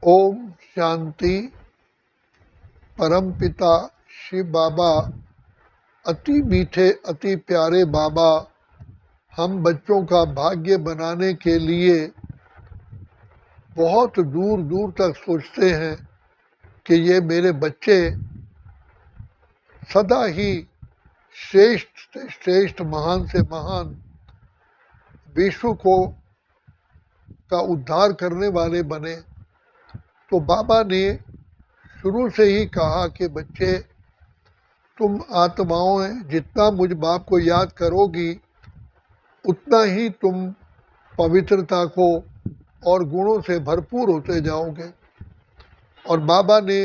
ओम शांति। परमपिता शिव बाबा, अति मीठे अति प्यारे बाबा, हम बच्चों का भाग्य बनाने के लिए बहुत दूर दूर तक सोचते हैं कि ये मेरे बच्चे सदा ही श्रेष्ठ से श्रेष्ठ, महान से महान, विश्व को का उद्धार करने वाले बने। तो बाबा ने शुरू से ही कहा कि बच्चे, तुम आत्माओं हैं, जितना मुझ बाप को याद करोगी उतना ही तुम पवित्रता को और गुणों से भरपूर होते जाओगे। और बाबा ने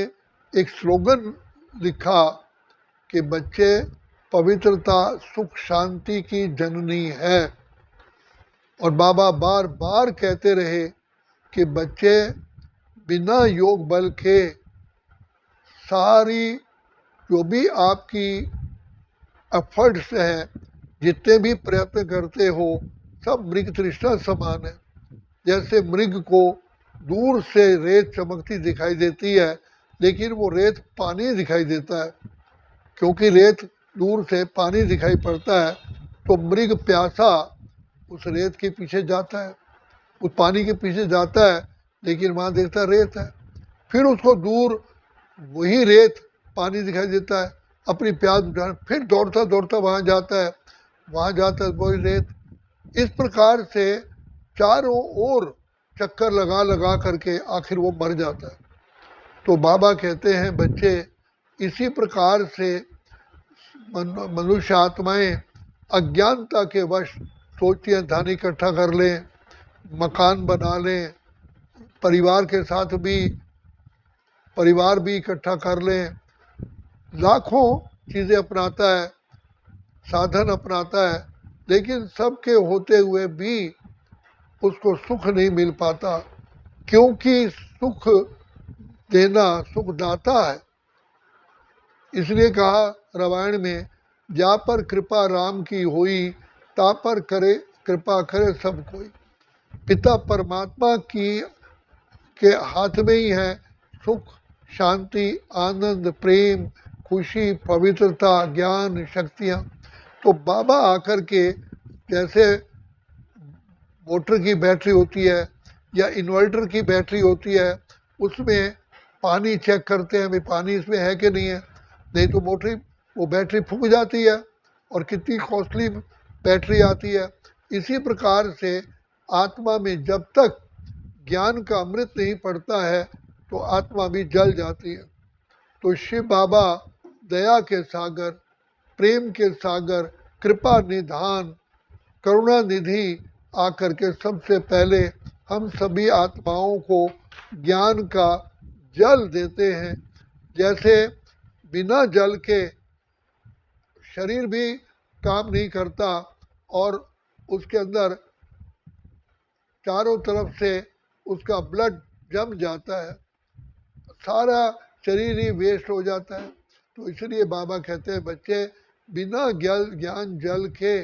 एक स्लोगन लिखा कि बच्चे, पवित्रता सुख शांति की जननी है। और बाबा बार बार कहते रहे कि बच्चे, बिना योग बल के सारी जो भी आपकी एफर्ट्स हैं, जितने भी प्रयत्न करते हो, सब मृग तृष्णा समान है। जैसे मृग को दूर से रेत चमकती दिखाई देती है, लेकिन वो रेत पानी दिखाई देता है। क्योंकि रेत दूर से पानी दिखाई पड़ता है, तो मृग प्यासा उस रेत के पीछे जाता है, उस पानी के पीछे जाता है, लेकिन वहाँ देखता है रेत है। फिर उसको दूर वही रेत पानी दिखाई देता है, अपनी प्यास बुझाने फिर दौड़ता दौड़ता वहाँ जाता है वही रेत। इस प्रकार से चारों ओर चक्कर लगा लगा करके आखिर वो मर जाता है। तो बाबा कहते हैं बच्चे, इसी प्रकार से मनुष्य आत्माएं अज्ञानता के वश सोचती हैं धन इकट्ठा कर लें, मकान बना लें, परिवार भी इकट्ठा कर लें, लाखों चीज़ें अपनाता है, साधन अपनाता है, लेकिन सबके होते हुए भी उसको सुख नहीं मिल पाता। क्योंकि सुख देना सुखदाता है। इसलिए कहा रामायण में, जा पर कृपा राम की होई, ता पर करे कृपा करे सब कोई। पिता परमात्मा की के हाथ में ही है सुख, शांति, आनंद, प्रेम, खुशी, पवित्रता, ज्ञान, शक्तियाँ। तो बाबा आकर के, जैसे मोटर की बैटरी होती है या इन्वर्टर की बैटरी होती है, उसमें पानी चेक करते हैं, भाई पानी इसमें है कि नहीं है, नहीं तो वो बैटरी फूक जाती है और कितनी कॉस्टली बैटरी आती है। इसी प्रकार से आत्मा में जब तक ज्ञान का अमृत नहीं पड़ता है तो आत्मा भी जल जाती है। तो शिव बाबा दया के सागर, प्रेम के सागर, कृपा निधान, करुणा निधि आकर के सबसे पहले हम सभी आत्माओं को ज्ञान का जल देते हैं। जैसे बिना जल के शरीर भी काम नहीं करता और उसके अंदर चारों तरफ से उसका ब्लड जम जाता है, सारा शरीर ही वेस्ट हो जाता है। तो इसलिए बाबा कहते हैं बच्चे, बिना ज्ञान जल के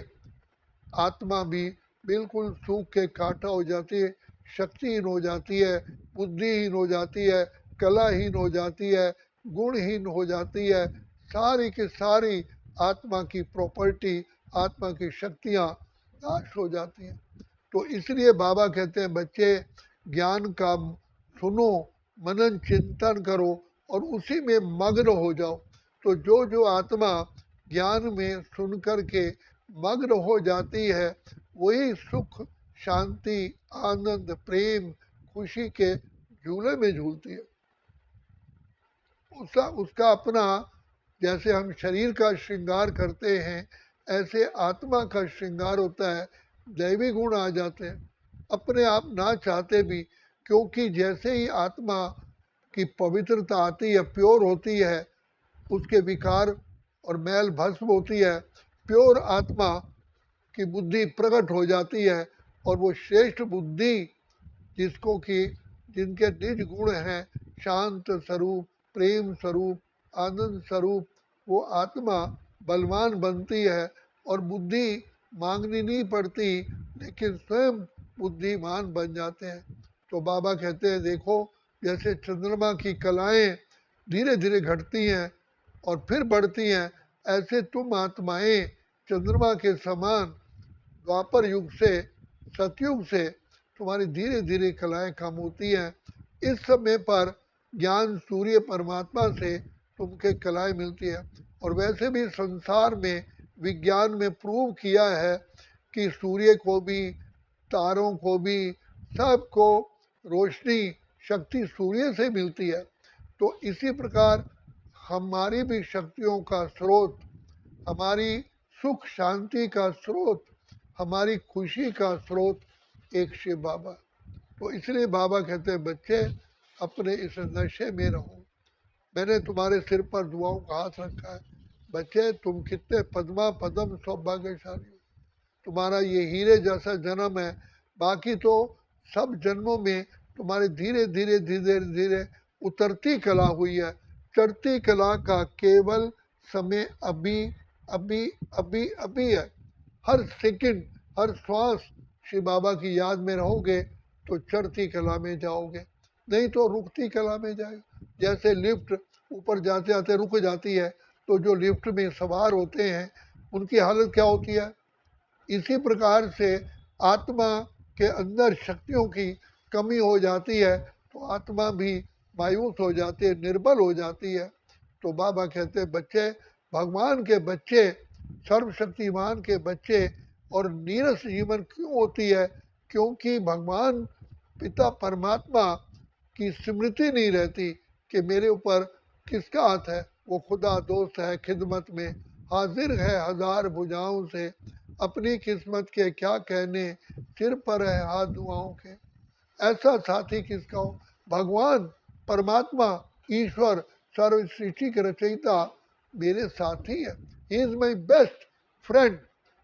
आत्मा भी बिल्कुल सूख के काटा हो जाती है, शक्तिहीन हो जाती है, बुद्धिहीन हो जाती है, कलाहीन हो जाती है, गुणहीन हो जाती है। सारी की सारी आत्मा की प्रॉपर्टी, आत्मा की शक्तियाँ नाश हो जाती हैं। तो इसलिए बाबा कहते हैं बच्चे, ज्ञान का सुनो, मनन चिंतन करो और उसी में मग्न हो जाओ। तो जो आत्मा ज्ञान में सुन कर के मग्न हो जाती है, वही सुख, शांति, आनंद, प्रेम, खुशी के झूले में झूलती है। उसका अपना, जैसे हम शरीर का श्रृंगार करते हैं, ऐसे आत्मा का श्रृंगार होता है। दैवी गुण आ जाते हैं अपने आप ना चाहते भी, क्योंकि जैसे ही आत्मा की पवित्रता आती है, प्योर होती है, उसके विकार और मैल भस्म होती है, प्योर आत्मा की बुद्धि प्रकट हो जाती है। और वो श्रेष्ठ बुद्धि जिनके निज गुण हैं, शांत स्वरूप, प्रेम स्वरूप, आनंद स्वरूप, वो आत्मा बलवान बनती है और बुद्धि मांगनी नहीं पड़ती, लेकिन स्वयं बुद्धिमान बन जाते हैं। तो बाबा कहते हैं देखो, जैसे चंद्रमा की कलाएं धीरे धीरे घटती हैं और फिर बढ़ती हैं, ऐसे तुम आत्माएं चंद्रमा के समान द्वापर युग से सतयुग से तुम्हारी धीरे धीरे कलाएं कम होती हैं। इस समय पर ज्ञान सूर्य परमात्मा से तुमके कलाएं मिलती है। और वैसे भी संसार में विज्ञान में प्रूव किया है कि सूर्य को भी, तारों को भी, सबको रोशनी शक्ति सूर्य से मिलती है। तो इसी प्रकार हमारी भी शक्तियों का स्रोत, हमारी सुख शांति का स्रोत, हमारी खुशी का स्रोत एक शिव बाबा। तो इसलिए बाबा कहते हैं बच्चे अपने इस नशे में रहो। मैंने तुम्हारे सिर पर दुआओं का हाथ रखा है। बच्चे तुम कितने पद्मा पदम सौभाग्यशाली हो। तुम्हारा ये हीरे जैसा जन्म है। बाकी तो सब जन्मों में तुम्हारे धीरे धीरे धीरे धीरे उतरती कला हुई है। चढ़ती कला का केवल समय अभी अभी अभी अभी है। हर सेकंड, हर श्वास शिव बाबा की याद में रहोगे तो चढ़ती कला में जाओगे, नहीं तो रुकती कला में जाएगा। जैसे लिफ्ट ऊपर जाते जाते रुक जाती है, तो जो लिफ्ट में सवार होते हैं उनकी हालत क्या होती है। इसी प्रकार से आत्मा के अंदर शक्तियों की कमी हो जाती है तो आत्मा भी मायूस हो जाती है, निर्बल हो जाती है। तो बाबा कहते हैं बच्चे, भगवान के बच्चे, सर्वशक्तिमान के बच्चे और नीरस जीवन क्यों होती है? क्योंकि भगवान पिता परमात्मा की स्मृति नहीं रहती कि मेरे ऊपर किसका हाथ है। वो खुदा दोस्त है, खिदमत में हाजिर है हजार भुजाओं से, अपनी किस्मत के क्या कहने, सिर पर है हाथ दुआओं के। ऐसा साथी किसका हो? भगवान परमात्मा ईश्वर सर्व सृष्टि के रचयिता मेरे साथी है। He is my best friend.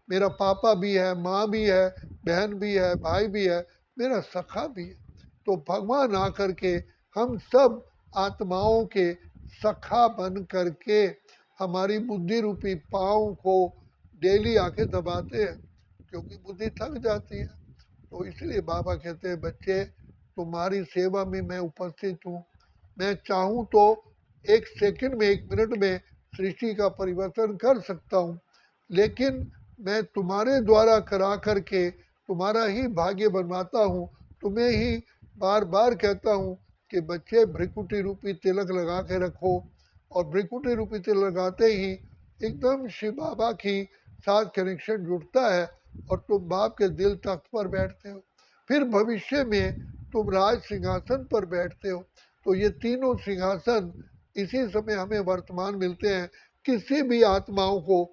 मेरा पापा भी है, माँ भी है, बहन भी है, भाई भी है, मेरा सखा भी है। तो भगवान आकर के हम सब आत्माओं के सखा बन करके हमारी बुद्धि रूपी पाँव को डेली आके दबाते हैं, क्योंकि बुद्धि थक जाती है। तो इसलिए बाबा कहते हैं बच्चे तुम्हारी सेवा में मैं उपस्थित हूँ। मैं चाहूँ तो एक सेकंड में, एक मिनट में सृष्टि का परिवर्तन कर सकता हूँ, लेकिन मैं तुम्हारे द्वारा करा करके तुम्हारा ही भाग्य बनवाता हूँ। तुम्हें ही बार बार कहता हूँ कि बच्चे भ्रिकुटी रूपी तिलक लगा के रखो, और भ्रिकुटी रूपी तिलक लगाते ही एकदम शिव बाबा की साथ कनेक्शन जुड़ता है और तुम बाप के दिल तख्त पर बैठते हो। फिर भविष्य में तुम राज सिंहासन पर बैठते हो। तो ये तीनों सिंहासन इसी समय हमें वर्तमान मिलते हैं। किसी भी आत्माओं को,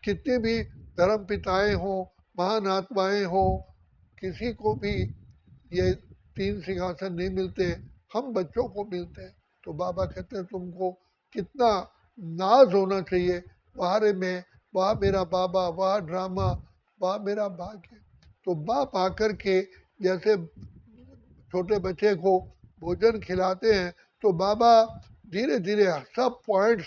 कितने भी धर्म पिताएं हों, महान आत्माएं हों, किसी को भी ये तीन सिंहासन नहीं मिलते, हम बच्चों को मिलते हैं। तो बाबा कहते हैं तुमको कितना नाज होना चाहिए, वाह में, वाह मेरा बाबा, वाह ड्रामा, वाह मेरा भाग्य। तो बाप आकर के जैसे छोटे बच्चे को भोजन खिलाते हैं, तो बाबा धीरे धीरे सब पॉइंट्स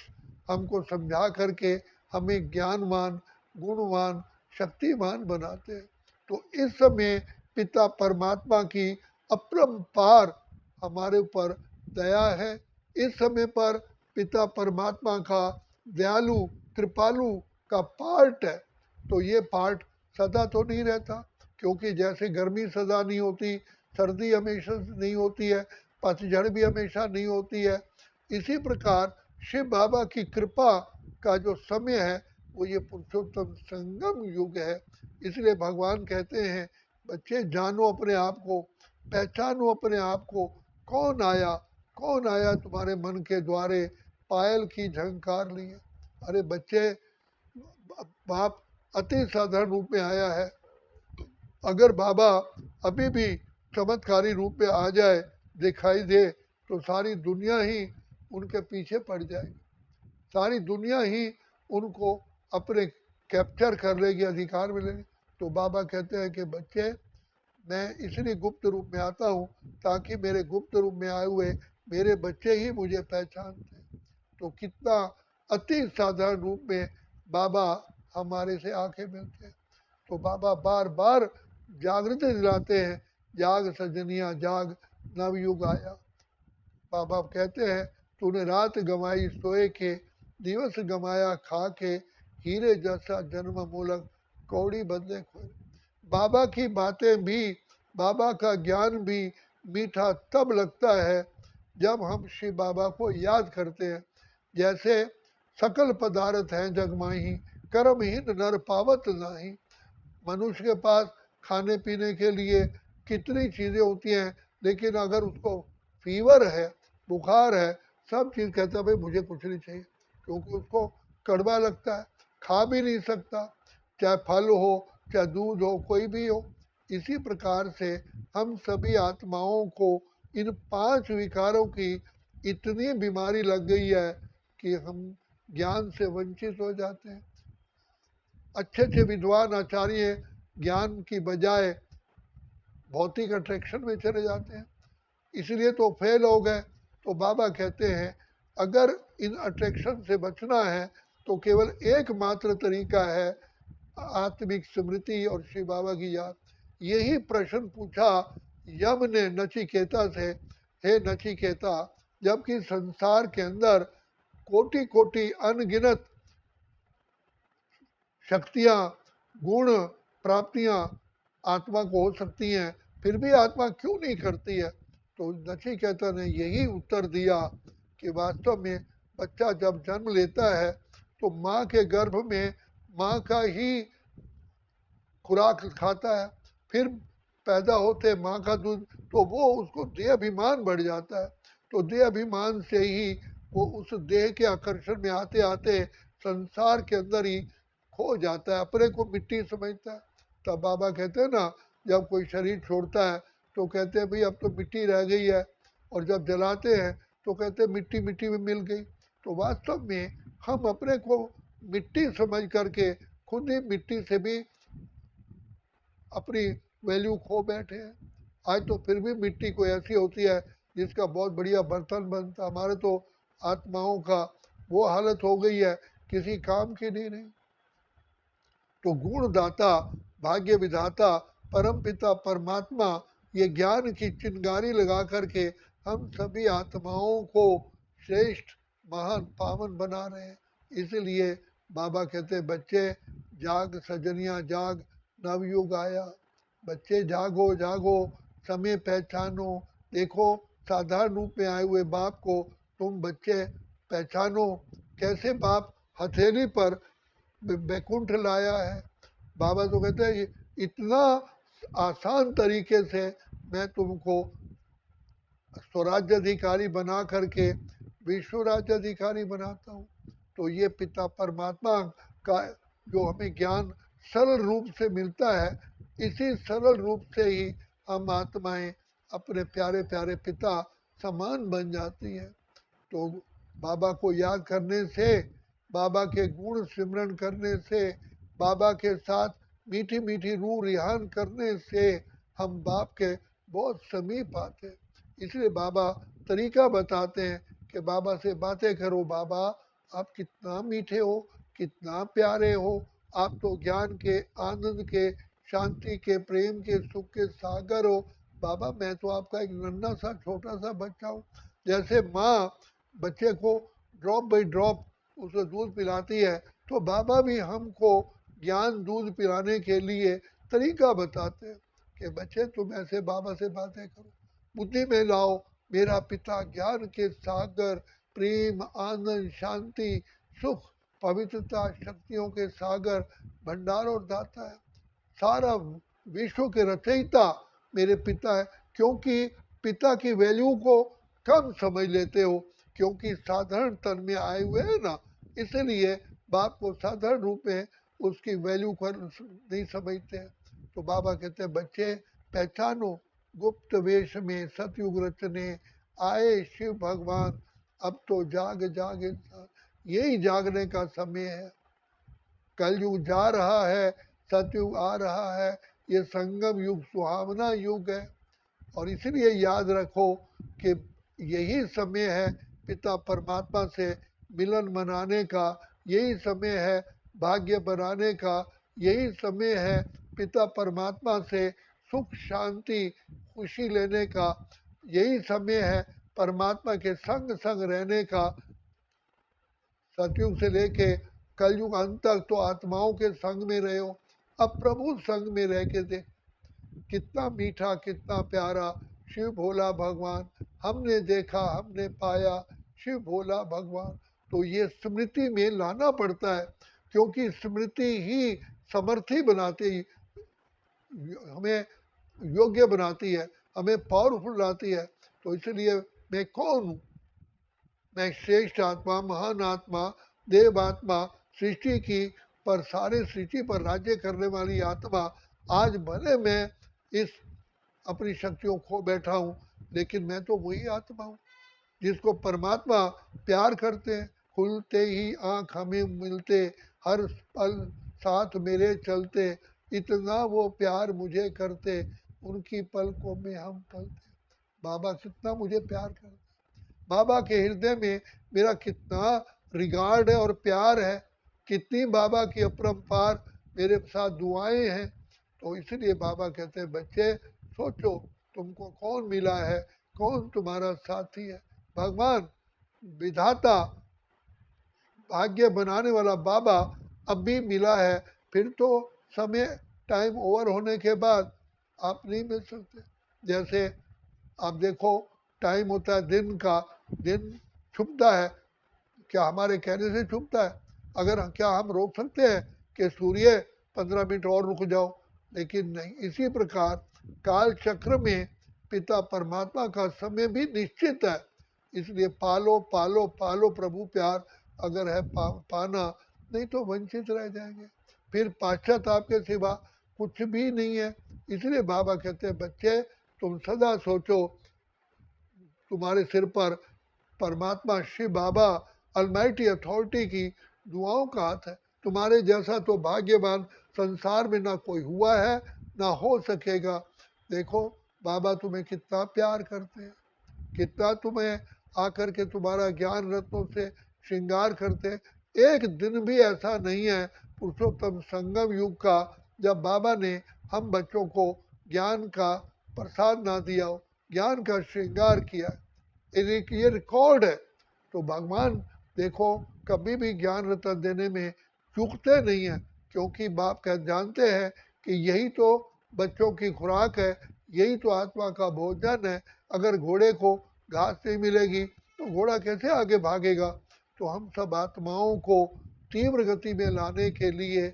हमको समझा करके हमें ज्ञानवान, गुणवान, शक्तिमान बनाते हैं। तो इस समय पिता परमात्मा की अपरंपार हमारे ऊपर दया है। इस समय पर पिता परमात्मा का दयालु कृपालु का पार्ट है। तो ये पार्ट सदा तो नहीं रहता, क्योंकि जैसे गर्मी सदा नहीं होती, सर्दी हमेशा नहीं होती है, पतझड़ भी हमेशा नहीं होती है। इसी प्रकार शिव बाबा की कृपा का जो समय है वो ये पुरुषोत्तम संगम युग है। इसलिए भगवान कहते हैं बच्चे जानो अपने आप को, पहचानो अपने आप को। कौन आया, कौन आया तुम्हारे मन के द्वारे पायल की झंकार लिए। अरे बच्चे, बाप अति साधारण रूप में आया है। अगर बाबा अभी भी चमत्कारी रूप में आ जाए, दिखाई दे, तो सारी दुनिया ही उनके पीछे पड़ जाएगी। सारी दुनिया ही उनको अपने कैप्चर कर लेगी, अधिकार मिलेगी। तो बाबा कहते हैं कि बच्चे मैं इसलिए गुप्त रूप में आता हूँ ताकि मेरे गुप्त रूप में आए हुए मेरे बच्चे ही मुझे पहचानते हैं। तो कितना अति साधारण रूप में बाबा हमारे से आके मिलते हैं। तो बाबा बार बार जागृति दिलाते हैं, जाग सजनिया जाग, नवयुग आया। बाबा कहते हैं तूने रात गंवाई सोए के, दिवस गंवाया खा के, हीरे जैसा जन्म मूलक कौड़ी बदले खोए। बाबा की बातें भी, बाबा का ज्ञान भी मीठा तब लगता है जब हम शिव बाबा को याद करते हैं। जैसे सकल पदार्थ हैं जगमाही, कर्महीन नर पावत नाही। मनुष्य के पास खाने पीने के लिए कितनी चीज़ें होती हैं, लेकिन अगर उसको फीवर है, बुखार है, सब चीज़ कहता है भाई मुझे कुछ नहीं चाहिए, क्योंकि उसको कड़वा लगता है, खा भी नहीं सकता, चाहे फल हो चाहे दूध हो कोई भी हो। इसी प्रकार से हम सभी आत्माओं को इन 5 विकारों की इतनी बीमारी लग गई है कि हम ज्ञान से वंचित हो जाते हैं। अच्छे अच्छे विद्वान आचार्य ज्ञान की बजाय भौतिक अट्रैक्शन में चले जाते हैं, इसलिए तो फेल हो गए। तो बाबा कहते हैं अगर इन अट्रैक्शन से बचना है तो केवल एकमात्र तरीका है आत्मिक स्मृति और शिव बाबा की याद। यही प्रश्न पूछा यम ने नचिकेता से, हे नचिकेता, जबकि संसार के अंदर कोटि कोटि अनगिनत शक्तियाँ, गुण, प्राप्तियाँ आत्मा को हो सकती हैं, फिर भी आत्मा क्यों नहीं करती है? तो नचिकेता ने यही उत्तर दिया कि वास्तव में बच्चा जब जन्म लेता है तो माँ के गर्भ में माँ का ही खुराक खाता है, फिर पैदा होते माँ का दूध, तो वो उसको देह अभिमान बढ़ जाता है। तो देह अभिमान से ही वो उस देह के आकर्षण में आते आते संसार के अंदर ही खो जाता है, अपने को मिट्टी समझता है। तब बाबा कहते हैं ना, जब कोई शरीर छोड़ता है तो कहते हैं भाई अब तो मिट्टी रह गई है, और जब जलाते हैं तो कहते हैं मिट्टी मिट्टी में मिल गई। तो वास्तव में हम अपने को मिट्टी समझ करके खुद ही मिट्टी से भी अपनी वैल्यू खो बैठे हैं। आज तो फिर भी मिट्टी कोई ऐसी होती है जिसका बहुत बढ़िया बर्तन बनता, हमारे तो आत्माओं का वो हालत हो गई है किसी काम की नहीं। तो गुणदाता, भाग्य विधाता, परम पिता परमात्मा ये ज्ञान की चिंगारी लगा करके हम सभी आत्माओं को श्रेष्ठ महान पावन बना रहे हैं। इसलिए बाबा कहते बच्चे जाग सजनिया जाग, नवयुग आया। बच्चे जागो जागो, समय पहचानो। देखो साधारण रूप में आए हुए बाप को तुम बच्चे पहचानो, कैसे बाप हथेली पर बैकुंठ लाया है। बाबा तो कहते हैं इतना आसान तरीके से मैं तुमको स्वराज्य अधिकारी बना करके विश्व राज्य अधिकारी बनाता हूँ। तो ये पिता परमात्मा का जो हमें ज्ञान सरल रूप से मिलता है, इसी सरल रूप से ही हम आत्माएं अपने प्यारे प्यारे पिता समान बन जाती हैं। तो बाबा को याद करने से, बाबा के गुण सिमरन करने से, बाबा के साथ मीठी मीठी रूह रिहान करने से हम बाप के बहुत समीप आते हैं। इसलिए बाबा तरीका बताते हैं कि बाबा से बातें करो। बाबा आप कितना मीठे हो, कितना प्यारे हो, आप तो ज्ञान के, आनंद के, शांति के, प्रेम के, सुख के सागर हो। बाबा मैं तो आपका एक नन्हा सा छोटा सा बच्चा हूँ। जैसे माँ बच्चे को ड्रॉप बाई ड्रॉप उसे दूध पिलाती है, तो बाबा भी हमको ज्ञान दूध पिलाने के लिए तरीका बताते हैं कि बच्चे तुम ऐसे बाबा से बातें करो, बुद्धि में लाओ। मेरा पिता ज्ञान के सागर, प्रेम, आनंद, शांति, सुख, पवित्रता, शक्तियों के सागर, भंडार और दाता है। सारा विश्व के रचयिता मेरे पिता है। क्योंकि पिता की वैल्यू को कम समझ लेते हो, क्योंकि साधारण तन में आए हुए हैं ना, इसलिए बाप को साधारण रूप में उसकी वैल्यू को नहीं समझते हैं। तो बाबा कहते हैं बच्चे पहचानो, गुप्त वेश में सतयुग रचने आए शिव भगवान, अब तो जाग जाग इंसान। यही जागने का समय है। कलयुग जा रहा है, सतयुग आ रहा है, ये संगम युग सुहावना युग है। और इसलिए याद रखो कि यही समय है पिता परमात्मा से मिलन मनाने का, यही समय है भाग्य बनाने का, यही समय है पिता परमात्मा से सुख शांति खुशी लेने का, यही समय है परमात्मा के संग संग रहने का, सतयुग से लेके कलयुग अंत तक तो आत्माओं के संग में रहे हो, अब प्रभु संग में रह के देख कितना मीठा कितना प्यारा शिव भोला भगवान, हमने देखा हमने पाया शिव भोला भगवान। तो ये स्मृति में लाना पड़ता है, क्योंकि स्मृति ही समर्थी बनाती, हमें योग्य बनाती है, हमें पावरफुल बनाती है। तो इसलिए मैं कौन हूँ? मैं श्रेष्ठ आत्मा, महान आत्मा, देव आत्मा, सृष्टि की पर सारे सृष्टि पर राज्य करने वाली आत्मा। आज भले मैं इस अपनी शक्तियों खो बैठा हूँ, लेकिन मैं तो वही आत्मा हूँ जिसको परमात्मा प्यार करते हैं। खुलते ही आँख हमें मिलते, हर पल साथ मेरे चलते, इतना वो प्यार मुझे करते, उनकी पलकों में हम पलते। बाबा कितना मुझे प्यार करते, बाबा के हृदय में मेरा कितना रिगार्ड है और प्यार है, कितनी बाबा की अपरंपार मेरे साथ दुआएं हैं। तो इसलिए बाबा कहते हैं बच्चे सोचो तुमको कौन मिला है, कौन तुम्हारा साथी है। भगवान विधाता भाग्य बनाने वाला बाबा अब भी मिला है, फिर तो समय टाइम ओवर होने के बाद आप नहीं मिल सकते। जैसे आप देखो टाइम होता है दिन का, दिन छुपता है, क्या हमारे कहने से छुपता है? अगर क्या हम रोक सकते हैं कि सूर्य 15 मिनट और रुक जाओ? लेकिन नहीं। इसी प्रकार काल चक्र में पिता परमात्मा का समय भी निश्चित है। इसलिए पालो पालो पालो प्रभु प्यार, अगर है पाना, नहीं तो वंचित रह जाएंगे। फिर पाश्चाताप के सिवा कुछ भी नहीं है। इसलिए बाबा कहते हैं बच्चे तुम सदा सोचो तुम्हारे सिर पर परमात्मा शिव बाबा अलमाइटी अथॉरिटी की दुआओं का हाथ है। तुम्हारे जैसा तो भाग्यवान संसार में ना कोई हुआ है ना हो सकेगा। देखो बाबा तुम्हें कितना प्यार करते हैं, कितना तुम्हें आकर के तुम्हारा ज्ञान रत्नों से श्रृंगार करते हैं। एक दिन भी ऐसा नहीं है पुरुषोत्तम संगम युग का जब बाबा ने हम बच्चों को ज्ञान का प्रसाद ना दिया हो, ज्ञान का श्रृंगार किया। ये रिकॉर्ड है। तो भगवान देखो कभी भी ज्ञान रत्न देने में चूकते नहीं है, क्योंकि बाप कह जानते हैं कि यही तो बच्चों की खुराक है, यही तो आत्मा का भोजन है। अगर घोड़े को घास नहीं मिलेगी तो घोड़ा कैसे आगे भागेगा? तो हम सब आत्माओं को तीव्र गति में लाने के लिए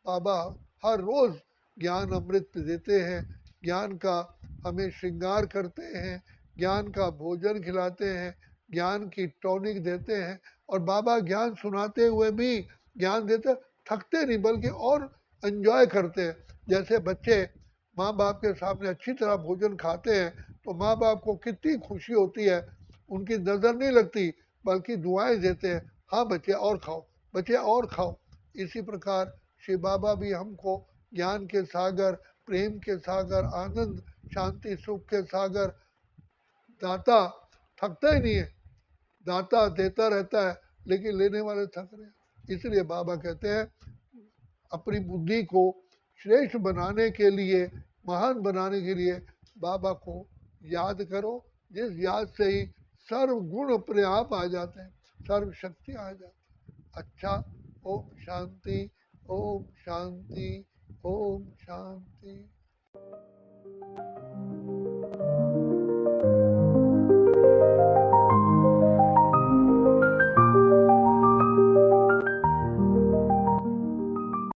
बाबा हर रोज ज्ञान अमृत देते हैं, ज्ञान का हमें श्रृंगार करते हैं, ज्ञान का भोजन खिलाते हैं, ज्ञान की टॉनिक देते हैं। और बाबा ज्ञान सुनाते हुए भी ज्ञान देते थकते नहीं, बल्कि और एंजॉय करते हैं। जैसे बच्चे माँ बाप के सामने अच्छी तरह भोजन खाते हैं तो माँ बाप को कितनी खुशी होती है, उनकी नज़र नहीं लगती बल्कि दुआएं देते हैं, हाँ बच्चे और खाओ, बच्चे और खाओ। इसी प्रकार शिव बाबा भी हमको ज्ञान के सागर, प्रेम के सागर, आनंद शांति सुख के सागर, दाता थकता ही नहीं है, दाता देता रहता है, लेकिन लेने वाले थक रहे हैं। इसलिए बाबा कहते हैं अपनी बुद्धि को श्रेष्ठ बनाने के लिए, महान बनाने के लिए बाबा को याद करो, जिस याद से ही सर्व गुण अपने आप आ जाते हैं, सर्व शक्ति आ जाती है। अच्छा, ओम शांति, ओम शांति, ओम